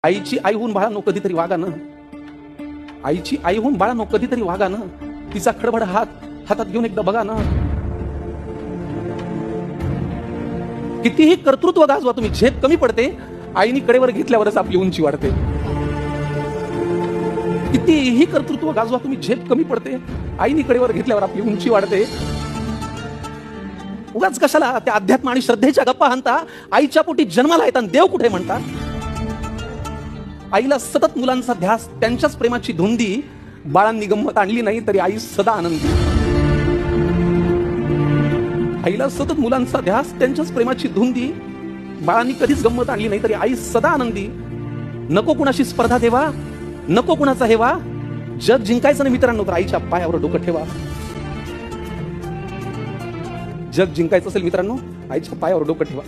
आईची आई होऊन बाळांनो कधीतरी वागा ना. आईची आई होऊन बाळांनो कधीतरी वागा ना. तिचा खडबड हातात घेऊन एकदा बघा ना. कितीही कर्तृत्व गाजवा तुम्ही, झेप कमी पडते. आईनी कडेवर घेतल्यावरच आपली उंची वाढते. कितीही कर्तृत्व गाजवा तुम्ही, झेप कमी पडते. आईनी कडेवर घेतल्यावर आपली उंची वाढते. उगाच कशाला त्या अध्यात्म आणि श्रद्धेच्या गप्पा हाणता. आईच्या पोटी जन्माला येतात देव कुठे म्हणता. आईला सतत मुलांचा ध्यास, त्यांच्याच प्रेमाची धुंदी. बाळांनी गंमत आणली नाही तरी आई सदा आनंदी. आईला सतत मुलांचा ध्यास, त्यांच्याच प्रेमाची धुंदी. बाळांनी कधीच गंमत आणली नाही तरी आई सदा आनंदी. नको कुणाशी स्पर्धा ठेवा, नको कुणाचा हेवा. जग जिंकायचं नाही मित्रांनो तर आईच्या पायावर डोकं ठेवा. जग जिंकायचं असेल मित्रांनो, आईच्या पायावर डोकं ठेवा.